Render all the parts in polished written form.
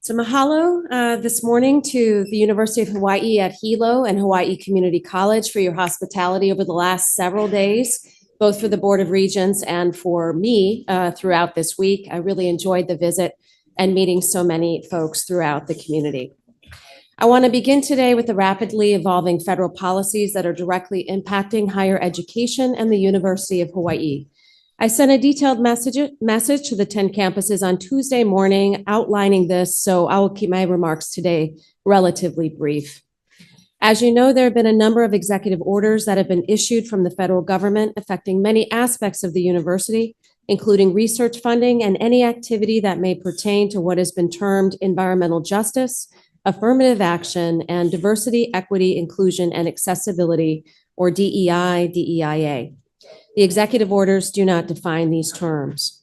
So mahalo this morning to the University of Hawaiʻi at Hilo and Hawaiʻi Community College for your hospitality over the last several days, both for the Board of Regents and for me throughout this week. I really enjoyed the visit and meeting so many folks throughout the community. I want to begin today with the rapidly evolving federal policies that are directly impacting higher education and the University of Hawaiʻi. I sent a detailed message to the 10 campuses on Tuesday morning outlining this, so I will keep my remarks today relatively brief. As you know, there have been a number of executive orders that have been issued from the federal government affecting many aspects of the university, including research funding and any activity that may pertain to what has been termed environmental justice, affirmative action, and diversity, equity, inclusion, and accessibility, or DEI, DEIA. The executive orders do not define these terms.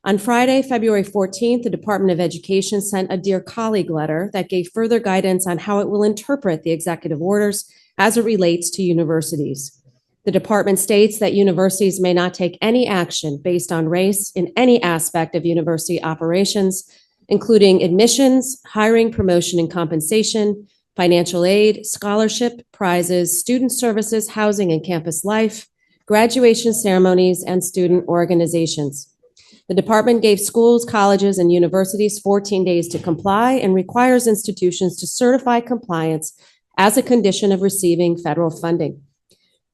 On Friday, February 14th, the Department of Education sent a Dear Colleague letter that gave further guidance on how it will interpret the executive orders as it relates to universities. The department states that universities may not take any action based on race in any aspect of university operations, including admissions, hiring, promotion, and compensation, financial aid, scholarship, prizes, student services, housing and campus life, graduation ceremonies, and student organizations. The department gave schools, colleges, and universities 14 days to comply and requires institutions to certify compliance as a condition of receiving federal funding.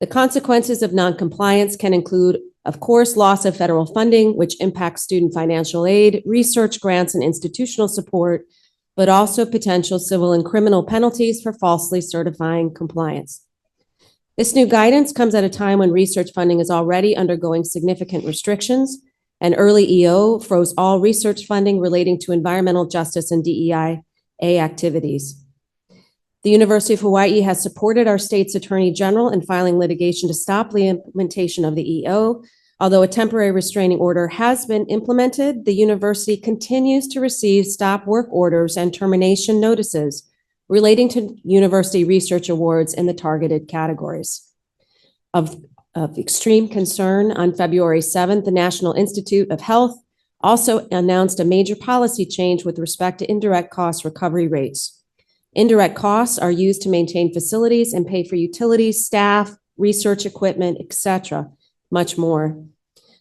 The consequences of noncompliance can include, of course, loss of federal funding, which impacts student financial aid, research grants, and institutional support, but also potential civil and criminal penalties for falsely certifying compliance. This new guidance comes at a time when research funding is already undergoing significant restrictions, and early EO froze all research funding relating to environmental justice and DEIA activities. The University of Hawaiʻi has supported our state's Attorney General in filing litigation to stop the implementation of the EO. Although a temporary restraining order has been implemented, the university continues to receive stop work orders and termination notices relating to university research awards in the targeted categories. Of extreme concern, on February 7th, the National Institute of Health also announced a major policy change with respect to indirect cost recovery rates. Indirect costs are used to maintain facilities and pay for utilities, staff, research equipment, etc., much more.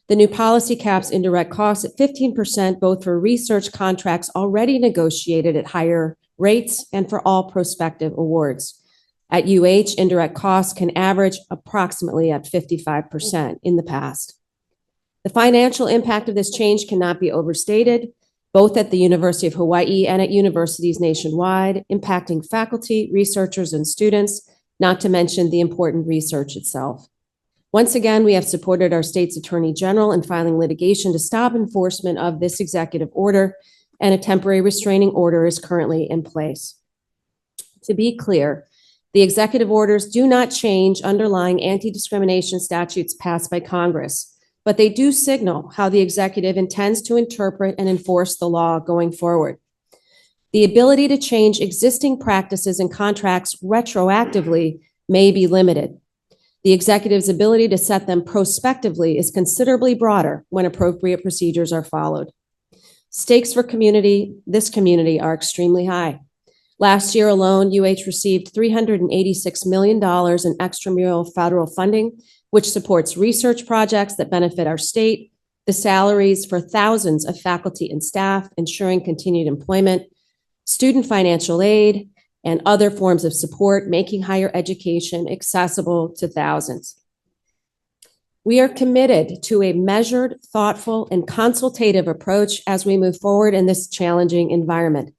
The new policy caps indirect costs at 15%, both for research contracts already negotiated at higher rates and for all prospective awards. At UH, indirect costs can average approximately at 55% in the past. The financial impact of this change cannot be overstated, both at the University of Hawaiʻi and at universities nationwide, impacting faculty, researchers, and students, not to mention the important research itself. Once again, we have supported our state's Attorney General in filing litigation to stop enforcement of this executive order, and a temporary restraining order is currently in place. To be clear, the executive orders do not change underlying anti-discrimination statutes passed by Congress, but they do signal how the executive intends to interpret and enforce the law going forward. The ability to change existing practices and contracts retroactively may be limited. The executive's ability to set them prospectively is considerably broader when appropriate procedures are followed. Stakes for this community are extremely high. Last year alone, UH received $386 million in extramural federal funding, which supports research projects that benefit our state, the salaries for thousands of faculty and staff, ensuring continued employment, student financial aid, and other forms of support, making higher education accessible to thousands. We are committed to a measured, thoughtful, and consultative approach as we move forward in this challenging environment.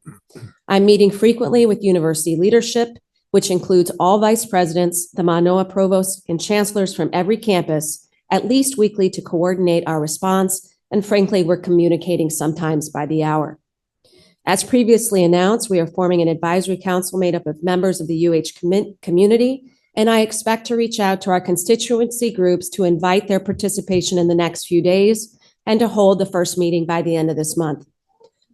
I'm meeting frequently with university leadership, which includes all vice presidents, the Manoa provosts, and chancellors from every campus, at least weekly to coordinate our response, and frankly, we're communicating sometimes by the hour. As previously announced, we are forming an advisory council made up of members of the UH community, and I expect to reach out to our constituency groups to invite their participation in the next few days and to hold the first meeting by the end of this month.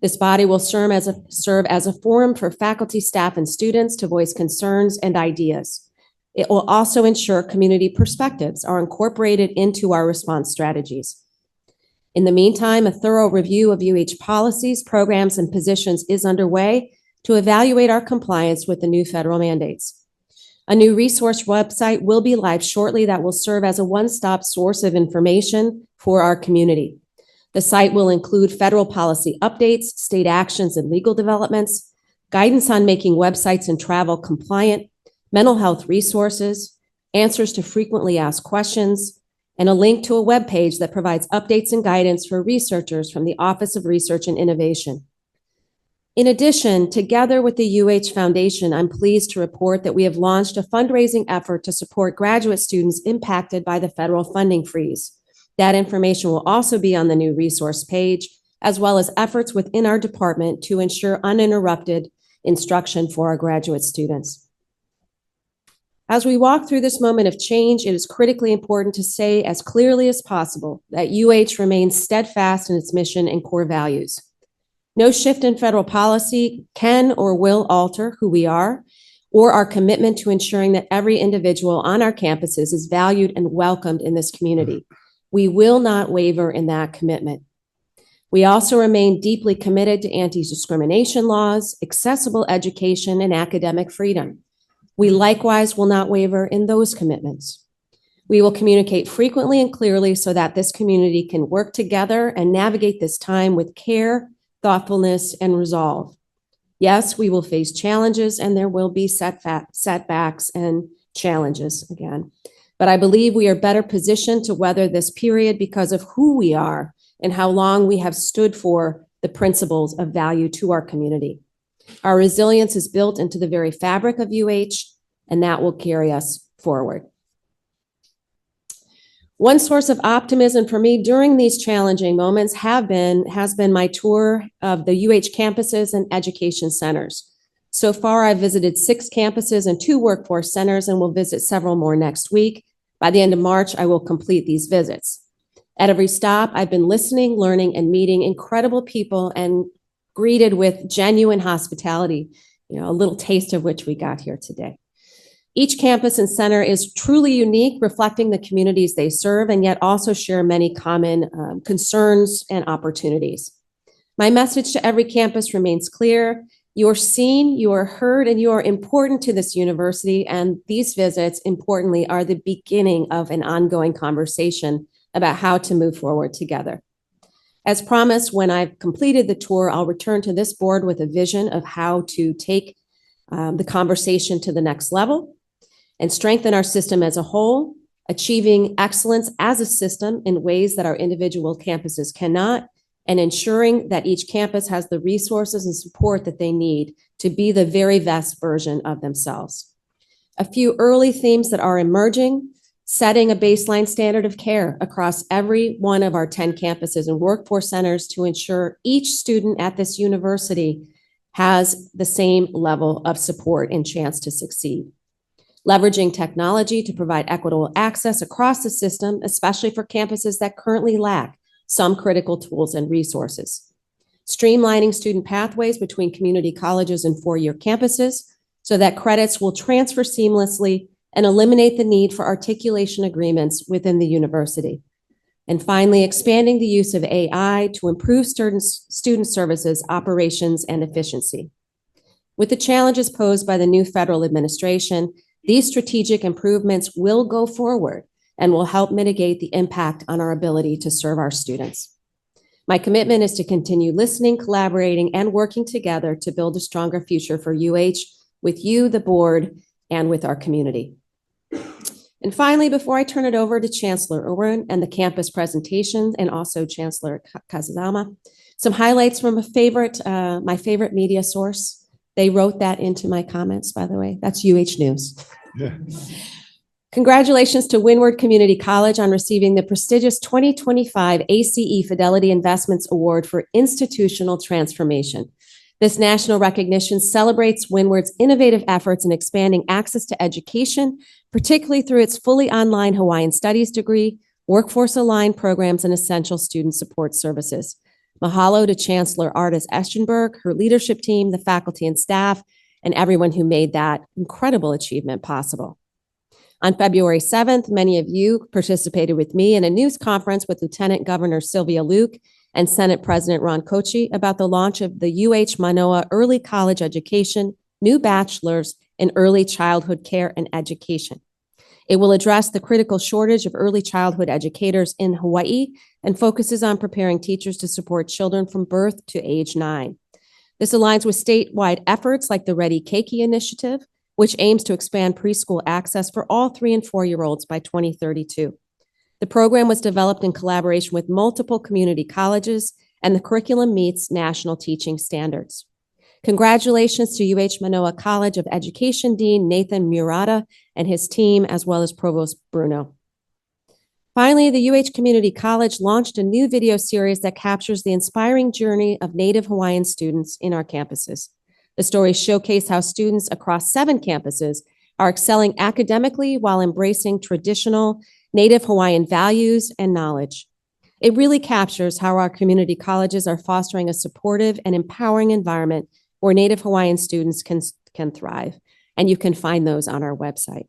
This body will serve as a forum for faculty, staff, and students to voice concerns and ideas. It will also ensure community perspectives are incorporated into our response strategies. In the meantime, a thorough review of UH policies, programs, and positions is underway to evaluate our compliance with the new federal mandates. A new resource website will be live shortly that will serve as a one-stop source of information for our community. The site will include federal policy updates, state actions and legal developments, guidance on making websites and travel compliant, mental health resources, answers to frequently asked questions, and a link to a webpage that provides updates and guidance for researchers from the Office of Research and Innovation. In addition, together with the UH Foundation, I'm pleased to report that we have launched a fundraising effort to support graduate students impacted by the federal funding freeze. That information will also be on the new resource page, as well as efforts within our department to ensure uninterrupted instruction for our graduate students. As we walk through this moment of change, it is critically important to say as clearly as possible that UH remains steadfast in its mission and core values. No shift in federal policy can or will alter who we are or our commitment to ensuring that every individual on our campuses is valued and welcomed in this community. We will not waver in that commitment. We also remain deeply committed to anti-discrimination laws, accessible education, and academic freedom. We likewise will not waver in those commitments. We will communicate frequently and clearly so that this community can work together and navigate this time with care, thoughtfulness, and resolve. Yes, we will face challenges and there will be setbacks and challenges again. But I believe we are better positioned to weather this period because of who we are and how long we have stood for the principles of value to our community. Our resilience is built into the very fabric of UH, and that will carry us forward. One source of optimism for me during these challenging moments has been my tour of the UH campuses and education centers. So far, I've visited 6 campuses and 2 workforce centers and will visit several more next week. By the end of March, I will complete these visits. At every stop, I've been listening, learning, and meeting incredible people and greeted with genuine hospitality, a little taste of which we got here today. Each campus and center is truly unique, reflecting the communities they serve, and yet also share many common concerns and opportunities. My message to every campus remains clear. You are seen, you are heard, and you are important to this university, and these visits, importantly, are the beginning of an ongoing conversation about how to move forward together. As promised, when I've completed the tour, I'll return to this board with a vision of how to take the conversation to the next level and strengthen our system as a whole, achieving excellence as a system in ways that our individual campuses cannot, and ensuring that each campus has the resources and support that they need to be the very best version of themselves. A few early themes that are emerging: setting a baseline standard of care across every one of our 10 campuses and workforce centers to ensure each student at this university has the same level of support and chance to succeed. Leveraging technology to provide equitable access across the system, especially for campuses that currently lack some critical tools and resources. Streamlining student pathways between community colleges and four-year campuses so that credits will transfer seamlessly and eliminate the need for articulation agreements within the university. And finally, expanding the use of AI to improve student services, operations, and efficiency. With the challenges posed by the new federal administration, these strategic improvements will go forward and will help mitigate the impact on our ability to serve our students. My commitment is to continue listening, collaborating, and working together to build a stronger future for UH with you, the board, and with our community. And finally, before I turn it over to Chancellor Irwin and the campus presentation, and also Chancellor Kazama, some highlights from my favorite media source. They wrote that into my comments, by the way. That's UH News. Yeah. Congratulations to Windward Community College on receiving the prestigious 2025 ACE Fidelity Investments Award for Institutional Transformation. This national recognition celebrates Windward's innovative efforts in expanding access to education, particularly through its fully online Hawaiian Studies degree, workforce-aligned programs, and essential student support services. Mahalo to Chancellor Ardis Eschenberg, her leadership team, the faculty and staff, and everyone who made that incredible achievement possible. On February 7th, many of you participated with me in a news conference with Lieutenant Governor Sylvia Luke and Senate President Ron Kochi about the launch of the UH Manoa Early College Education New Bachelor's in Early Childhood Care and Education. It will address the critical shortage of early childhood educators in Hawaii and focuses on preparing teachers to support children from birth to age 9. This aligns with statewide efforts like the Ready Keiki Initiative, which aims to expand preschool access for all 3- and 4-year-olds by 2032. The program was developed in collaboration with multiple community colleges, and the curriculum meets national teaching standards. Congratulations to UH Manoa College of Education Dean Nathan Murata and his team, as well as Provost Bruno. Finally, the UH Community College launched a new video series that captures the inspiring journey of Native Hawaiian students in our campuses. The stories showcase how students across 7 campuses are excelling academically while embracing traditional Native Hawaiian values and knowledge. It really captures how our community colleges are fostering a supportive and empowering environment where Native Hawaiian students can thrive, and you can find those on our website.